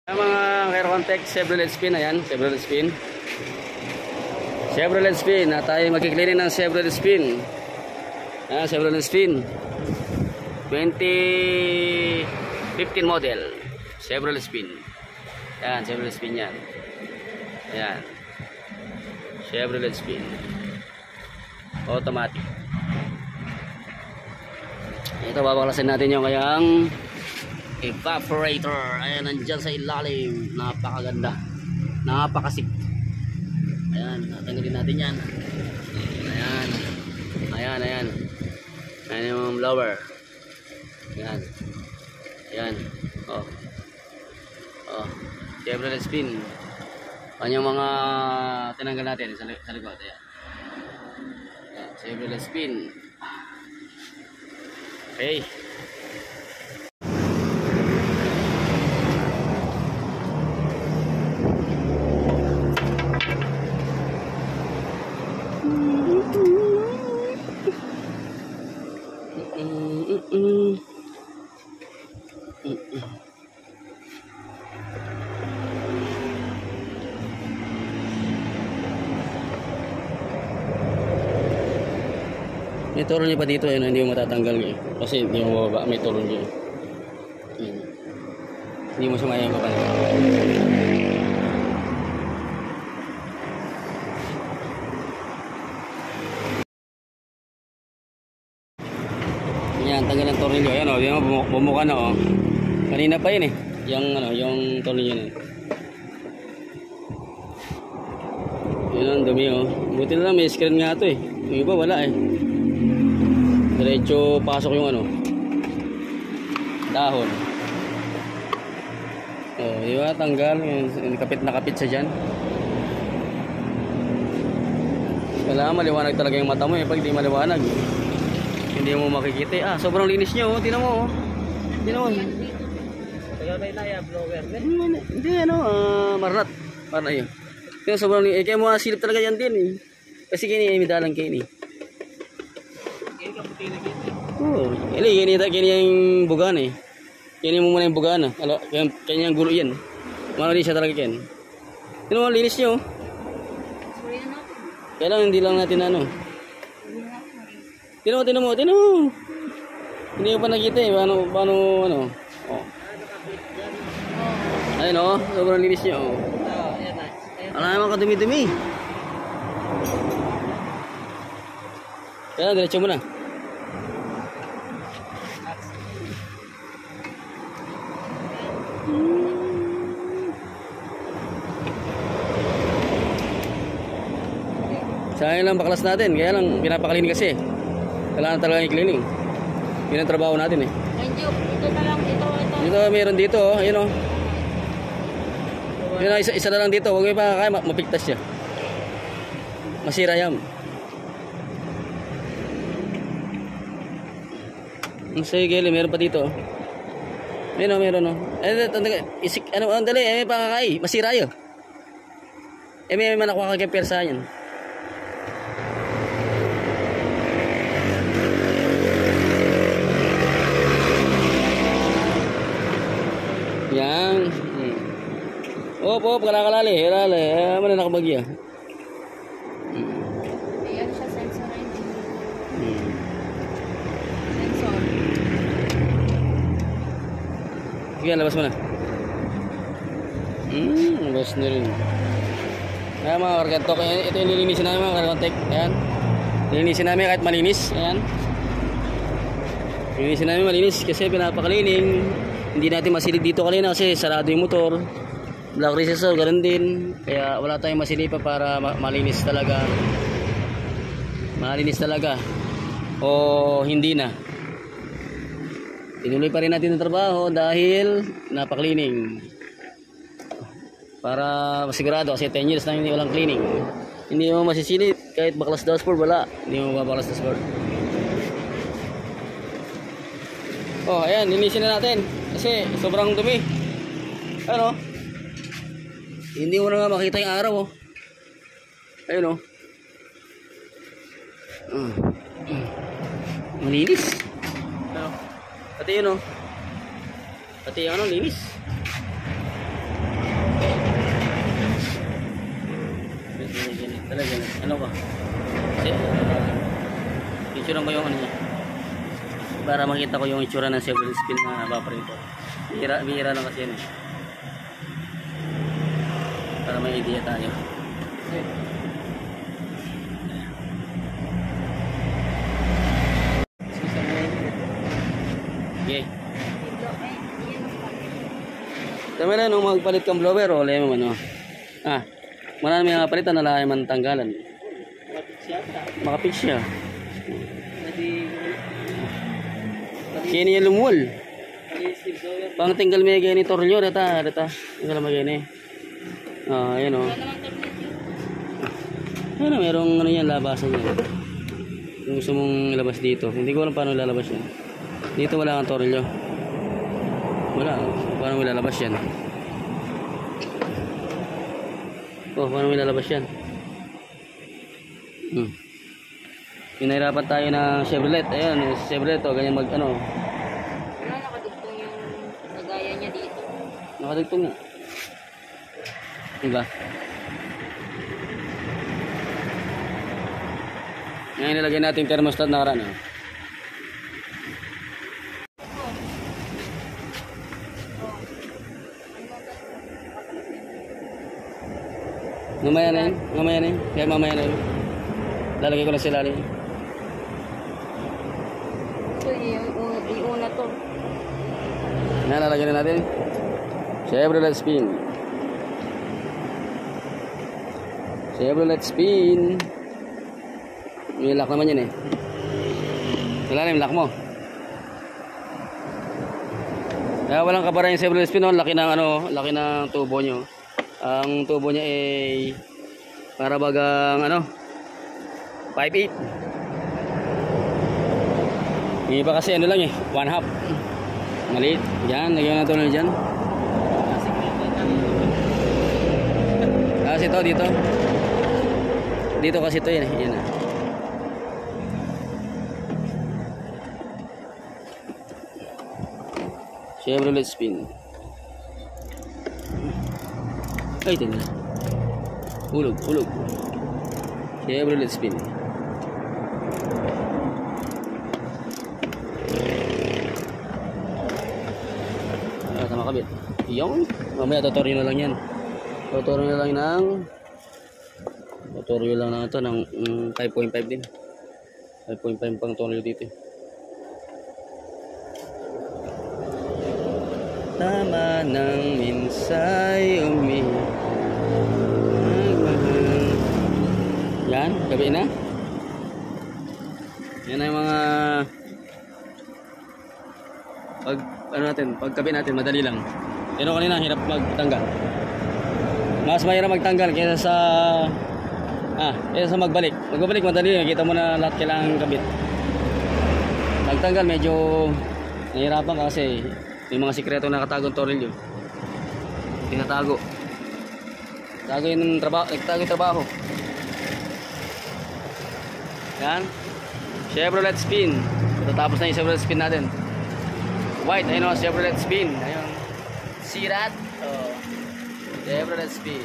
Mga Aerocontex Chevrolet Spin, ayan, Chevrolet Spin. Chevrolet Spin, na tayo magkiklinin ng Chevrolet Spin. Ayan, Chevrolet Spin 2015 model Chevrolet Spin. Ayan, Chevrolet Spin yan. Ayan, Chevrolet Spin automatic. Ito, babaklasin natin yung kayang evaporator. Ayan, nandyan sa ilalim. Napakaganda, napakasip. Ayan, tatanggalin natin yan. Ayan, ayan, ayan. Ayan yung blower. Ayan, ayan. Oh, oh, Chevrolet Spin. Ayan yung mga tinanggal natin sa likod. Ayan, ayan, Chevrolet Spin. Okay. May turon niya pa dito, yun, hindi mo matatanggal niya. Kasi hindi mo mababa, may turon niya. Hindi mo siya mayang kapal. Yan, tanggal ang tornilyo. Ayan o, yan o, bumuka na o. Kanina pa yun eh. Yung, ano, yung tornilyo na yun. Yun ang dumi o. Buti na lang, may screen nga ito eh. Yung iba wala eh. Diretso pasok yung ano, dahon. Oh, di ba? Tanggal. Kapit na kapit siya dyan. Kailangan maliwanag talaga yung mata mo eh. Pag di maliwanag, hindi mo makikita. Ah, sobrang linis niya oh. Tingnan mo oh. Tingnan mo. Kaya may naya blower. Hindi ano, marat. Para yun. Tingnan sobrang linis. Eh, kaya mo silip talaga yan din eh. Kasi kini may dalang kini. Oh, kini yung bugan eh. Kini mo muna yung bugan ah. Kanya yung gulo yan. Mano din siya talaga yan. Tingnan mo, linis niyo. Kailangan hindi lang natin ano. Tingnan mo. Hindi ko pa nakita eh. Paano ano. Oh. Ayun oh, sobrang linis niya oh. Wala naman kadumi-dumi. Kaya diretso mo na. Sayang lang baklas natin, kaya lang pinapakalining kasi. Kailangan talaga i-cleaning. Yun ang trabaho natin eh. Ito na lang, ito. Dito, meron dito oh, ayun oh. Yun, isa na lang dito, huwag mo pa kaya mapigtas siya. Masira yan. Sige, meron pa dito oh. Meron oh. Ano, dali, may pakakay, masira yun. May manakuha kay persa yan. Yan. Op, kalakali. Ano na nakabagya? Ayan siya, sensor na yun. Sensor. Sige, labas mo na. Labas na rin. Ayan mga kargantok. Ito yung lilinisin namin mga kargantek. Ayan. Lilinisin namin kahit malinis. Ayan. Lilinisin namin malinis kasi pinapakalining. Hindi natin masilip dito kanina kasi sarado yung motor. Black recessor, ganun din. Kaya wala tayong masilipa para malinis talaga. Malinis talaga. O hindi na. Tinuloy pa rin natin ang trabaho dahil napaklining. Para masigurado kasi 10 years na hindi walang cleaning. Hindi mo masisilip kahit baklas dashboard, wala. Hindi mo babaklas dashboard. Oh, ayan, linisin na natin. Kasi sobrang dumi. Ano? Hindi mo na nga makita yung araw oh. Ayun oh. Malinis. Ano? Pati yun oh. Pati ano, linis. Ano ba? Picture ko yung ano niya. Para makita ko yung itsura ng Chevrolet Spin na evaporator. Bihira lang kasi yan eh. Para may idea tayo. Okay. Tama na nung magpalit kang blower o lema man o. Marami mga palitan na lahat man tanggalan. Makapit siya. Kaya niya lumuwal. Pang tinggal may gani tornilyo data. Tinggal may gani. Ayan o. Ano merong ano yan labasan yan. Kung gusto mong ilabas dito. Hindi ko alam paano lalabas yan. Dito wala kang tornilyo. Wala. Paano mo lalabas yan? Paano mo lalabas yan? Pinahirapan tayo ng Chevrolet. Ayan, Chevrolet o. Ganyan mag ano. Wala, nakadugtong yung nagaya niya dito. Nakadugtong nga. Diba? Ngayon nilagay natin thermostat na karaan. Mamaya na yun. Kaya mamaya na yun. Lalagay ko na sila rin. So, iuna to. Yan, lalagay na natin. Chevrolet Spin. Chevrolet Spin. May lock naman yan eh. Ilalim, lock mo. Kaya walang kabara yung Chevrolet Spin. Laki ng tubo nyo. Ang tubo niya ay para bagang 5'8". Yung iba kasi ano lang eh, 1/2. Maliit. Yan, lagyan na ito na dyan. Kasi ito dito. Dito kasi ito yan. Yan ah. Chevrolet Spin. Ay, ito na. Hulog. Chevrolet Spin. Sama kabit. Yung, mamaya tutorial na lang yan. Tutorial lang na ito ng 5.5 din. 5.5 pang tutorial dito. Tama ng minsay yan, gabi na. Yan ang mga paggabi natin, madali lang. Pero kanina hirap magtanggal. Mas mahirap magtanggal kaysa sa magbalik. Magbalik madali, nakita mo na lahat kailangan kabit. Pagtanggal medyo nahirapan kasi may mga sikreto na nakatagong tornilyo. Tinatago. Tago yung trabaho. Yan. Chevrolet Spin. Tatapos na yung Chevrolet Spin natin. White, ayun o, Chevrolet Spin. Ayun. See that? Chevrolet Spin.